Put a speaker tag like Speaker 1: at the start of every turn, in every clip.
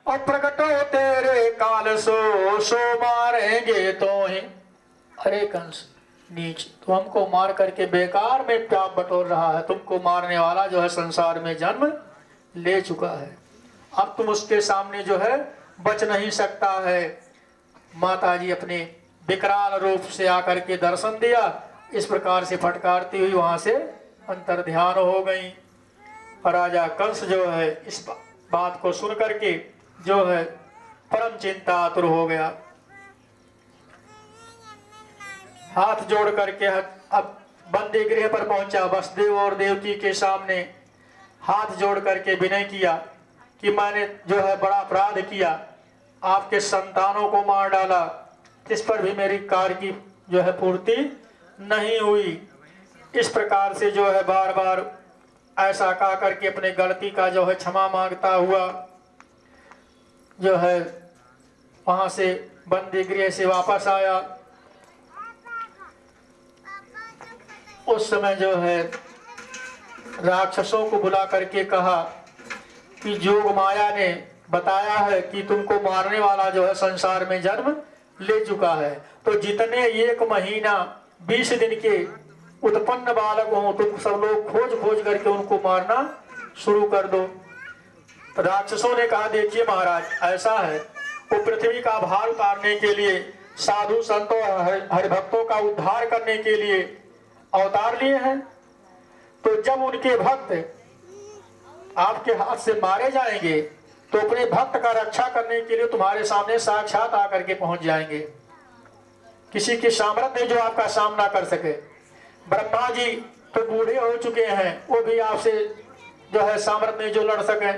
Speaker 1: और प्रकटो तेरे काल सो मारेंगे तो ही। अरे कंस नीच, तो हमको मार करके बेकार में पाप बटोर रहा है। तुमको मारने वाला जो है संसार में जन्म ले चुका है, अब तुम उसके सामने जो है बच नहीं सकता है। माता जी अपने विकराल रूप से आकर के दर्शन दिया, इस प्रकार से फटकारती हुई वहां से अंतर ध्यान हो गई। राजा कंस जो है इस बात को सुन करके जो है परम चिंतातुर हो गया। हाथ जोड़ करके अब बंदी गृह पर पहुंचा, वसुदेव और देवकी के सामने हाथ जोड़ करके विनय किया कि मैंने जो है बड़ा अपराध किया, आपके संतानों को मार डाला, इस पर भी मेरी कार्य की जो है पूर्ति नहीं हुई। इस प्रकार से जो है बार बार ऐसा कहा करके अपने गलती का जो है क्षमा मांगता हुआ जो है वहां से बंदी गृह से वापस आया। उस समय जो है राक्षसों को बुला करके कहा कि जोग माया ने बताया है कि तुमको मारने वाला जो है संसार में जन्म ले चुका है, तो जितने 1 महीना 20 दिन के उत्पन्न बालक हो तुम सब लोग खोज खोज करके उनको मारना शुरू कर दो। राक्षसों ने कहा देखिए महाराज, ऐसा है वो पृथ्वी का भार उतारने के लिए, साधु संतों हरिभक्तों का उद्धार करने के लिए अवतार लिए हैं, तो जब उनके भक्त आपके हाथ से मारे जाएंगे तो अपने भक्त का रक्षा करने के लिए तुम्हारे सामने साक्षात आकर के पहुंच जाएंगे। किसी की सामर्थ्य जो आपका सामना कर सके। ब्रह्मा जी तो बूढ़े हो चुके हैं, वो भी आपसे जो है सामर्थ्य जो लड़ सके।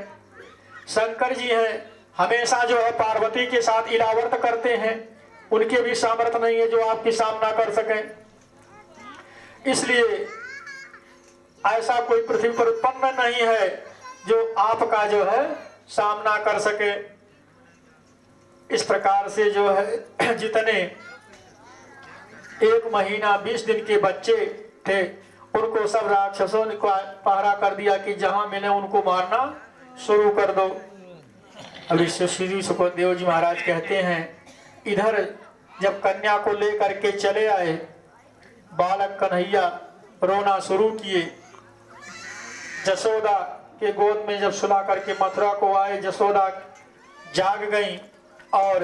Speaker 1: शंकर जी हैं, हमेशा जो है पार्वती के साथ इलावर्त करते हैं, उनके भी सामर्थ्य नहीं है जो आपकी सामना कर सके। इसलिए ऐसा कोई पृथ्वी पर उत्पन्न नहीं है जो आपका जो है सामना कर सके। इस प्रकार से जो है जितने 1 महीना 20 दिन के बच्चे थे उनको सब राक्षसों ने पहरा कर दिया कि जहां मिले उनको मारना शुरू कर दो। अभी श्री सुखदेव जी महाराज कहते हैं, इधर जब कन्या को लेकर के चले आए, बालक कन्हैया रोना शुरू किए। जसोदा के गोद में जब सुला करके मथुरा को आए, जसोदा जाग गई और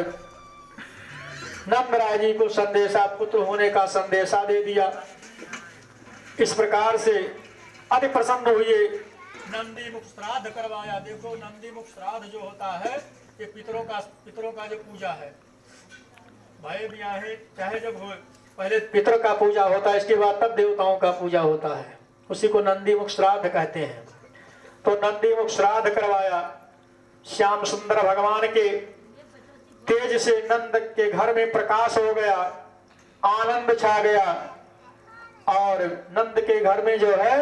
Speaker 1: नंद राय जी को संदेशा, पुत्र होने का संदेशा दे दिया। इस प्रकार से अति प्रसन्न हुए, नंदी मुख श्राद्ध करवाया। देखो नंदी मुख श्राद्ध जो होता है ये पितरों का जो पूजा है। भाई भी आहे चाहे जब हो, पहले पितर का पूजा होता है, इसके बाद तब देवताओं का पूजा होता है, उसी को नंदी मुख श्राद्ध कहते हैं। तो नंदी मुख श्राद्ध करवाया। श्याम सुंदर भगवान के तेज से नंद के घर में प्रकाश हो गया, आनंद छा गया और नंद के घर में जो है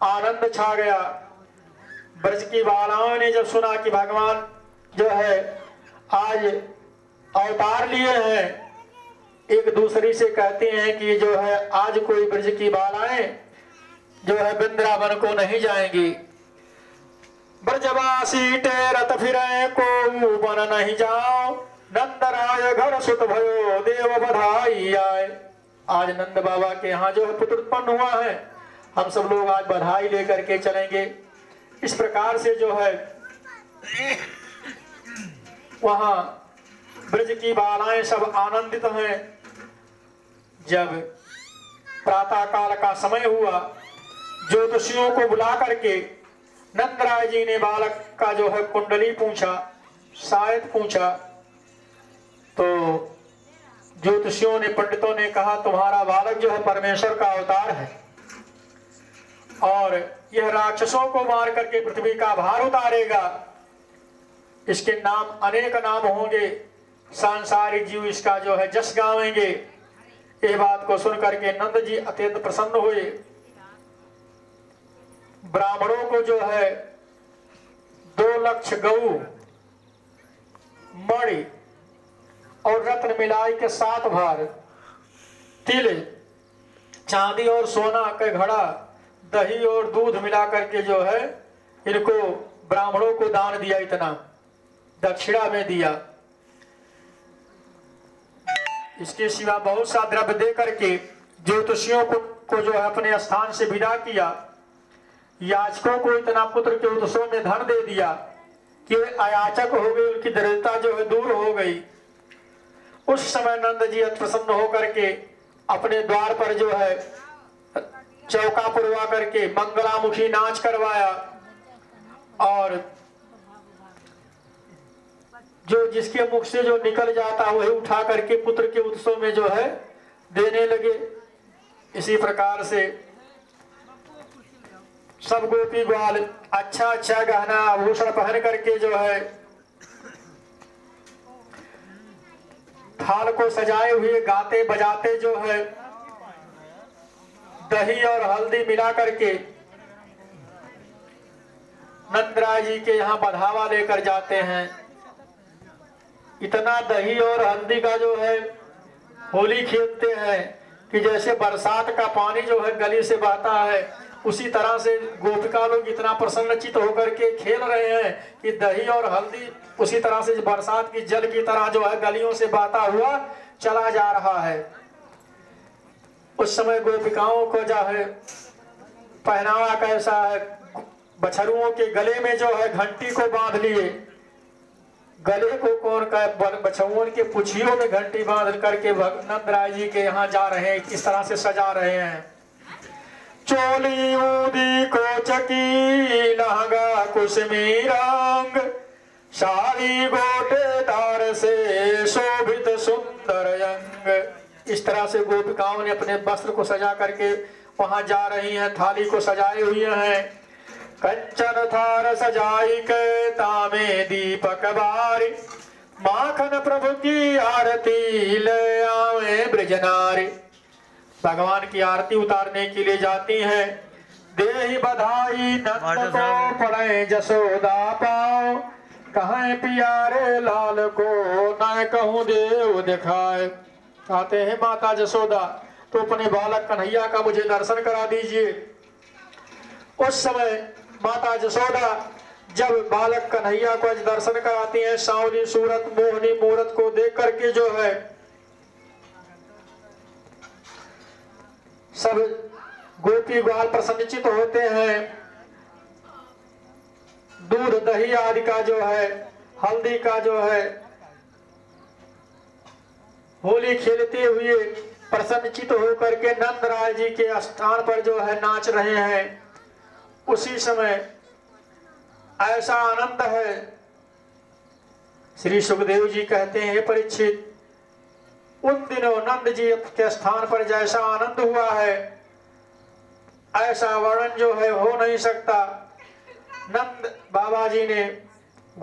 Speaker 1: आनंद छा गया। ब्रज की बालाओं ने जब सुना कि भगवान जो है आज अवतार लिए हैं, एक दूसरी से कहते हैं कि जो है आज कोई ब्रज की बालाएं जो है वृंदावन को नहीं जाएंगी। ब्रजवासी टेरत फिरे को वन नहीं जाओ, नंदराय घर सुत भयो देव बधाई आए। आज नंद बाबा के यहाँ जो है पुत्र उत्पन्न हुआ है, हम सब लोग आज बधाई लेकर के चलेंगे। इस प्रकार से जो है वहां ब्रज की बालाएं सब आनंदित हैं। जब प्रातः काल का समय हुआ, ज्योतिषियों को बुला करके नंदराय जी ने बालक का जो है कुंडली पूछा, शायद पूछा, तो ज्योतिषियों ने, पंडितों ने कहा तुम्हारा बालक जो है परमेश्वर का अवतार है और यह राक्षसों को मार करके पृथ्वी का भार उतारेगा। इसके नाम अनेक नाम होंगे, सांसारिक जीव इसका जो है जस गावेंगे। ये बात को सुन करके नंद जी अत्यंत प्रसन्न हुए। ब्राह्मणों को जो है 2 लक्ष गऊ, मणि और रत्न मिलाई के 7 भार, तिल, चांदी और सोना का घड़ा, दही और दूध मिला करके जो है इनको ब्राह्मणों को दान दिया। इतना दक्षिणा में दिया। इसके सिवा बहुत सा द्रव्य दे करके ज्योतिषियों को जो है अपने स्थान से विदा किया। याचकों को इतना पुत्र के उत्सव में धन दे दिया कि वे अयाचक हो गए, उनकी दरिद्रता जो है दूर हो गई। उस समय नंद जी प्रसन्न होकर के अपने द्वार पर जो है चौका पुरवा करके मंगलामुखी नाच करवाया और जो जिसके मुख से जो निकल जाता वही उठा करके पुत्र के उत्सव में जो है देने लगे। इसी प्रकार से सब गोपी ग्वाल अच्छा अच्छा गहना आभूषण पहन करके जो है थाल को सजाए हुए गाते बजाते जो है दही और हल्दी मिला करके नंदराय जी के यहाँ बढ़ावा लेकर जाते हैं। इतना दही और हल्दी का जो है होली खेलते हैं कि जैसे बरसात का पानी जो है गली से बहता है, उसी तरह से गोपिका लोग इतना प्रसन्नचित होकर के खेल रहे हैं कि दही और हल्दी उसी तरह से बरसात की जल की तरह जो है गलियों से बहता हुआ चला जा रहा है। उस समय गोपिकाओं को जो है पहनावा कैसा है, बछरुओं के गले में जो है घंटी को बांध लिए। गले को कौन का, बछुओं के पुछियों में घंटी बांध करके नंदराय जी के यहाँ जा रहे हैं, किस तरह से सजा रहे हैं। चोली ऊदी को चकी लहंगा कुसमी रंग, साड़ी गोटेदार से शोभित सुंदर अंग। इस तरह से गोपिकाओं ने अपने वस्त्र को सजा करके वहां जा रही हैं, थाली को सजाए हुए हैं। कंचन थार सजाई के तामे दीपक बारी, माखन प्रभु की आरती ले आवे ब्रजनारी। भगवान की आरती उतारने के लिए जाती हैं। देहि बधाई नंद को पड़े जसोदा पाओ, कहें प्यारे लाल को न कहूँ देव दिखाए। कहते हैं माता जसोदा तो अपने बालक कन्हैया का मुझे दर्शन करा दीजिए। उस समय माता जसोदा जब बालक कन्हैया को दर्शन कराती हैं, सांवली सूरत मोहनी मूरत को देख करके जो है सब गोपी ग्वाल प्रसन्नचित होते हैं। दूध दही आदि का जो है, हल्दी का जो है, होली खेलते हुए प्रसन्नचित होकर के नंदराय जी के स्थान पर जो है नाच रहे हैं। उसी समय ऐसा आनंद है, श्री सुखदेव जी कहते हैं परीक्षित, उन दिनों नंद जी के स्थान पर जैसा आनंद हुआ है ऐसा वर्णन जो है हो नहीं सकता। नंद बाबा जी ने